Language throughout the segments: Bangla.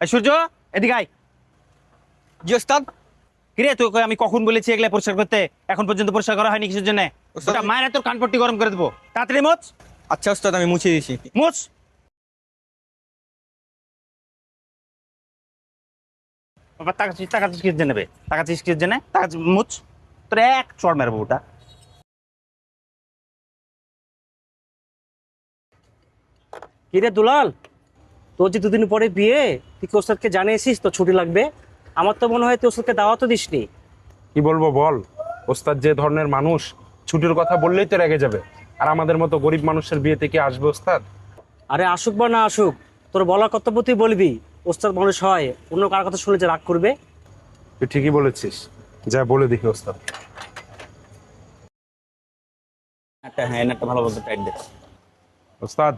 এই সূর্য, এদিকে আয়। জি ওস্তাদ। কিরে তোকে আমি কখন বলেছি এগুলা পরিষ্কার করতে? এখন পর্যন্ত পরিষ্কার করা হয়নি কিসের জন্য? ওস্তাদ, ওটা মায়ের তোর কানপট্টি গরম করে দেবো, তাড়াতাড়ি মোচ। আচ্ছা ওস্তাদ, আমি মুছে দিয়েছি। মোচ। বাবা তাকাচ্ছিস তাকাচ্ছিস কিসের জন্য? তাকাচ্ছিস কিসের জন্য? তাকাচ্ছিস মোচ। তোর এক চড় মারবো ওটা। কিরে দুলাল, তোর যে দুদিন পরে বিয়ে, তুই কি ওস্তাদকে জানিয়েছিস তো ছুটি লাগবে? আমার তো মনে হয় তুই ওস্তাদকে দাওয়াতও দিসনি। কি বলবো বল, ওস্তাদ যে ধরনের মানুষ, ছুটির কথা বললেই তো রেগে যাবে। আর আমাদের মতো গরিব মানুষের বিয়েতে কি আসবে ওস্তাদ? আরে আসুক বা না আসুক, তোর বলার কর্তব্য তুই বলবি। ওস্তাদ মানুষ হয়, অন্য কার কথা শুনে যে রাগ করবে। তুই ঠিকই বলেছিস, যা বলে দেখি ওস্তাদ। হ্যাঁ একটা ভালো বলতো টাইট দে। ওস্তাদ,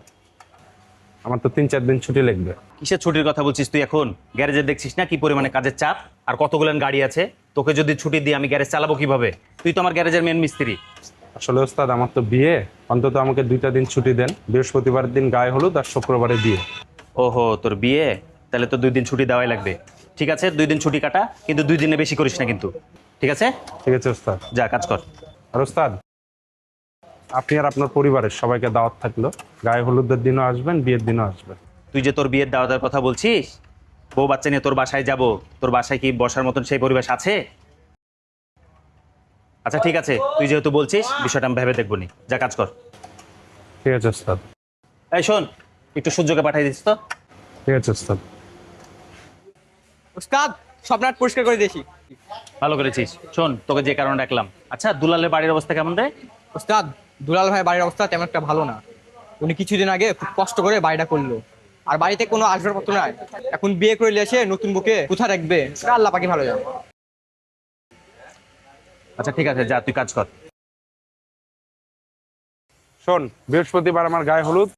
আমার তো 3-4 দিন ছুটি লাগবে। কিসের ছুটির কথা বলছিস তুই এখন? গ্যারেজে দেখছিস না কি পরিমাণে কাজের চাপ, আর কতগুলো গাড়ি আছে। তোকে যদি ছুটি দিই আমি গ্যারেজ চালাবো কিভাবে? তুই তো আমার গ্যারেজের মেন মিস্ত্রি। আসলে ওস্তাদ, আমার তো বিয়ে, অন্তত আমাকে 2টা দিন ছুটি দেন। বৃহস্পতিবারের দিন গায়ে হলুদ আর শুক্রবারে বিয়ে। ওহো, তোর বিয়ে? তাহলে তো 2 দিন ছুটি দেওয়াই লাগবে। ঠিক আছে, 2 দিন ছুটি কাটা, কিন্তু 2 দিনে বেশি করিস না কিন্তু। ঠিক আছে, ঠিক আছে ওস্তাদ। যা কাজ কর। আর ওস্তাদ, আপনি আর আপনার পরিবারের সবাইকে দাওয়াত থাকলো। গায়ে হলুদের দিনও আসবেন, বিয়ের দিনও আসবেন। তুই যে তোর বিয়ের দাওয়াতের কথা বলছিস, বউ বাচ্চা নিয়ে তোর বাসায় যাব, তোর বাসায় কি বসার মতন সেই পরিবেশ আছে? আচ্ছা ঠিক আছে, তুই যেহেতু বলছিস বিষয়টা আমি ভেবে দেখবো নি। যা কাজ কর। ঠিক আছে ওস্তাদ। এই শোন, একটু সূর্যকে পাঠিয়ে দিস তো। ঠিক আছে ওস্তাদ। ওস্তাদ, স্বপ্নাট পরিষ্কার করে দিয়েছি। ভালো করেছিস। শোন, তোকে যে কারণে ডাকলাম, আচ্ছা দুলালের বাড়ির অবস্থা কেমন রে? ওস্তাদ, দুলাল ভাই বাড়ির অবস্থা তেমন একটা ভালো না। উনি কিছুদিন আগে খুব কষ্ট করে বাড়িটা করলো, আর বাড়িতে কোনো আসবাবপত্র নাই। এখন বিয়ে করে নিয়ে এসে নতুন বুকে কোথায় রাখবে সেটা আল্লাহ পাকি ভালো জানে। আচ্ছা ঠিক আছে, যা তুই কাজ কর। শোন, বৃহস্পতিবার আমার গায়ে হলুদ,